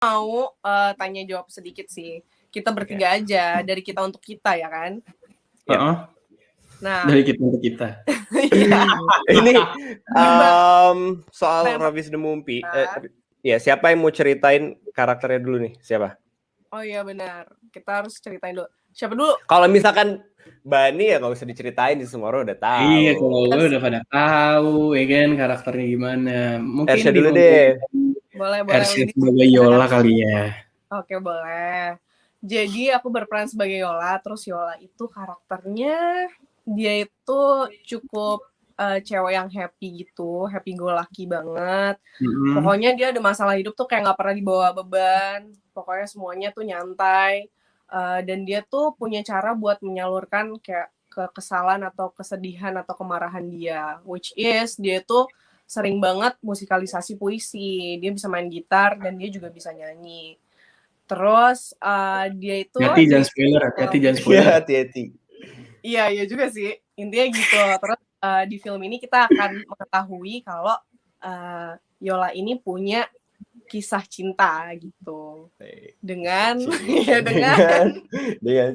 mau tanya jawab sedikit sih. Kita bertiga aja, dari kita untuk kita ya kan? Nah, dari kita untuk kita. Iya. Ini soal Robis the Mumpi. Ya, siapa yang mau ceritain karakternya dulu nih? Siapa? Oh iya benar. Kita harus ceritain dulu. Siapa dulu? Kalau misalkan Bani ya nggak usah diceritain, semua orang udah tahu. Iya, kalau gue udah pada tahu, ya kan karakternya gimana. Mungkin Ersya dulu deh. Boleh. Ersya sebagai Yola kali ya. Oke, boleh. Jadi aku berperan sebagai Yola, terus Yola itu karakternya dia itu cukup cewek yang happy gitu, happy go lucky banget. Pokoknya dia ada masalah hidup tuh kayak nggak pernah dibawa beban. Pokoknya semuanya tuh nyantai. Dan dia tuh punya cara buat menyalurkan kayak kekesalan atau kesedihan atau kemarahan dia. Which is dia tuh sering banget musikalisasi puisi. Dia bisa main gitar dan dia juga bisa nyanyi. Terus dia itu jangan spoiler. Hati-hati. Iya juga sih. Intinya gitu. Terus di film ini kita akan mengetahui kalau Yola ini punya kisah cinta gitu. Dengan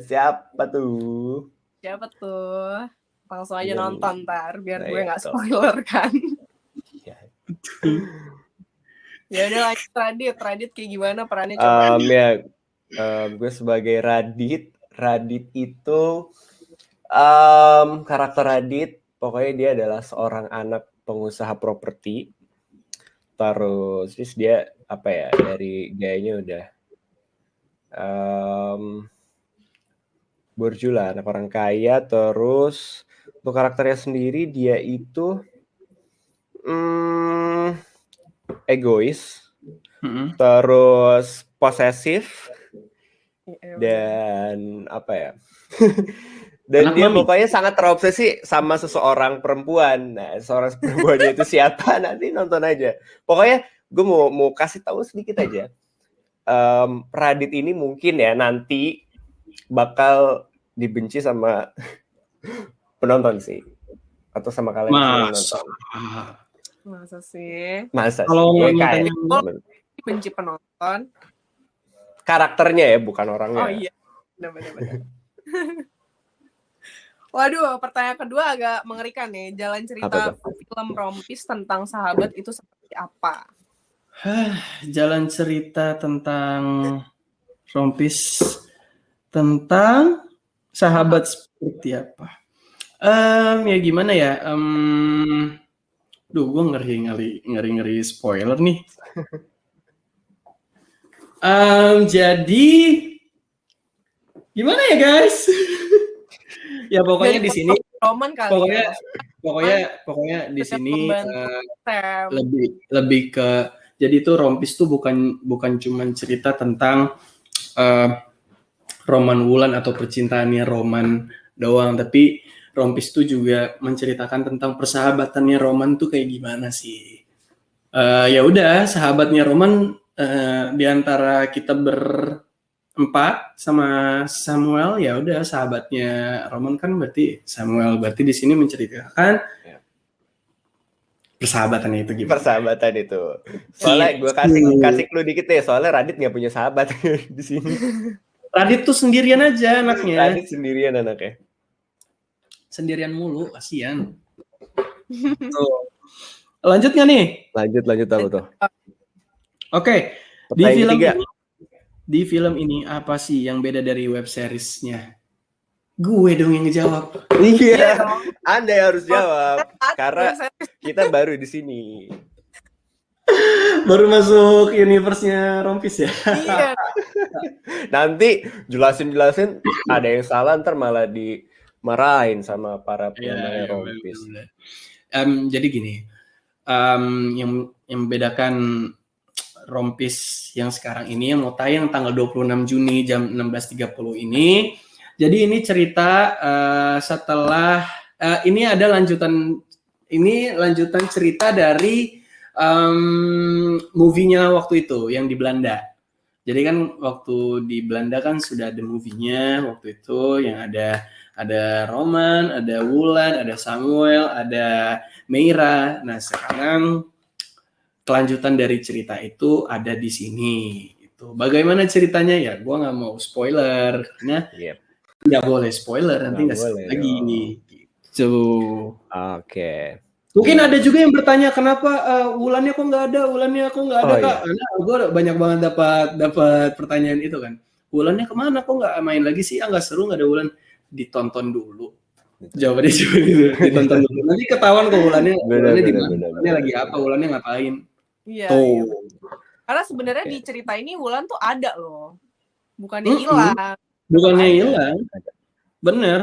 siapa tuh? Siapa tuh? Langsung aja nonton ntar biar gue nggak spoiler kan. Ya udah lanjut Radit kayak gimana perannya coba? Gue sebagai Radit itu karakter Radit pokoknya dia adalah seorang anak pengusaha properti. Terus dia apa ya, dari gayanya udah borju lah, anak orang kaya. Terus untuk karakternya sendiri dia itu egois, terus posesif, dan apa ya? Dan dia pokoknya sangat terobsesi sama seseorang perempuan. Nah, seorang perempuannya itu siapa? Nanti nonton aja. Pokoknya gue mau kasih tahu sedikit aja. Radit ini mungkin ya nanti bakal dibenci sama penonton sih, atau sama kalian yang nonton. Masa sih? Kalau kayak benci penonton. Karakternya ya, bukan orangnya. Oh iya, benar. Waduh, pertanyaan kedua agak mengerikan nih. Jalan cerita film rompis tentang sahabat itu seperti apa? Jalan cerita tentang rompis tentang sahabat seperti apa? Ya gimana ya? Gue ngeri spoiler nih. Jadi gimana ya guys? Ya pokoknya di sini. Pokoknya di sini lebih ke, jadi itu rompis tuh bukan cuma cerita tentang Roman Wulan atau percintaannya Roman doang, tapi rompis tuh juga menceritakan tentang persahabatannya Roman tuh kayak gimana sih. Ya udah, sahabatnya Roman di antara kita berempat sama Samuel, ya udah sahabatnya Roman kan berarti Samuel, berarti di sini menceritakan persahabatannya itu gimana. Persahabatan itu. Soalnya gue kasih clue dikit deh, soalnya Radit nggak punya sahabat di sini. Radit tuh sendirian aja anaknya. Radit sendirian anaknya. Sendirian mulu, kasihan. Tuh. Lanjut nggak nih? Lanjut apa tuh? Oke. Di film ini apa sih yang beda dari web series-nya? Gue dong yang ngejawab. Iya, Anda yang harus jawab. Karena kita baru di sini. Baru masuk universe-nya Rompis ya? Iya. Nanti jelasin ada yang salah, ntar malah dimarahin sama para penggemar Rompis. Jadi gini, yang membedakan Rompis yang sekarang ini yang mau tayang tanggal 26 Juni jam 16.30 ini. Jadi ini cerita setelah ini ada lanjutan cerita dari movie-nya waktu itu yang di Belanda. Jadi kan waktu di Belanda kan sudah ada movie-nya waktu itu yang ada Roman, ada Wulan, ada Samuel, ada Meira. Nah, sekarang kelanjutan dari cerita itu ada di sini gitu. Bagaimana ceritanya ya? Gua nggak mau spoiler karena Yep. nggak boleh spoiler nanti Nggak nggak seru boleh lagi. dong. Gitu. Oke. Mungkin ada juga yang bertanya kenapa Wulannya kok nggak ada, Wulannya kok nggak ada Oh, Kak? iya. Karena gue banyak banget dapat pertanyaan itu kan. Wulannya kemana kok nggak main lagi sih? Nggak seru nggak ada Wulan? Ditonton dulu. Jawabannya cuma itu, ditonton dulu. Nanti ketahuan kok Wulannya di mana, Wulannya lagi apa, Wulannya ngapain. Iya, Tuh. iya. Karena sebenarnya Oke. di cerita ini Wulan tuh ada loh. Bukannya Mm-mm. hilang. Bukannya Ada. hilang.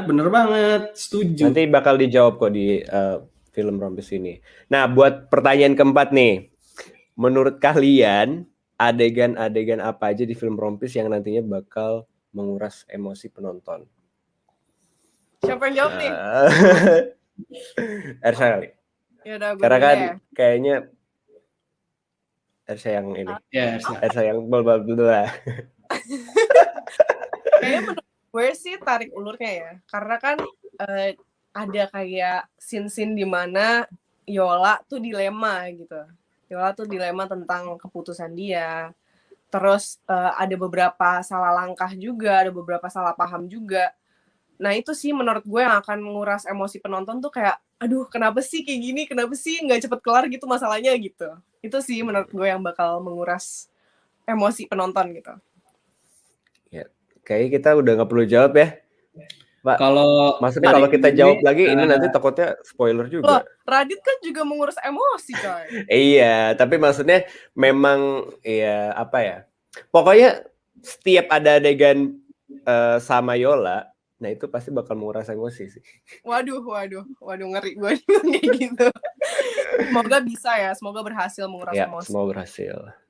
Bener banget. Setuju. Nanti bakal dijawab kok di film Rompis ini. Nah, buat pertanyaan keempat nih. Menurut kalian, adegan-adegan apa aja di film Rompis yang nantinya bakal menguras emosi penonton? Siapa yang jawab nih? Ersha kali. Ya udah, gue Karena dulu kan deh. kayaknya Ersha yang ini. Ya, Ersha yang bla. Kayaknya menurut gue sih tarik ulurnya ya. Karena kan ada kayak scene-scene di mana Yola tuh dilema gitu. Yola tuh dilema tentang keputusan dia. Terus ada beberapa salah langkah juga, ada beberapa salah paham juga. Nah itu sih menurut gue yang akan menguras emosi penonton tuh kayak, aduh kenapa sih kayak gini, kenapa sih nggak cepet kelar gitu masalahnya gitu. Itu sih menurut gue yang bakal menguras emosi penonton gitu. Ya, kayaknya kita udah nggak perlu jawab ya. Pak, maksudnya kalau kita jawab lagi ini nanti takutnya spoiler juga. Loh, Radit kan juga mengurus emosi coy. Iya, tapi maksudnya memang ya apa ya? Pokoknya setiap ada adegan sama Yola, nah itu pasti bakal menguras emosi sih. Waduh, ngeri gue kayak gitu. Semoga bisa ya, semoga berhasil menguras emosi. Semoga berhasil.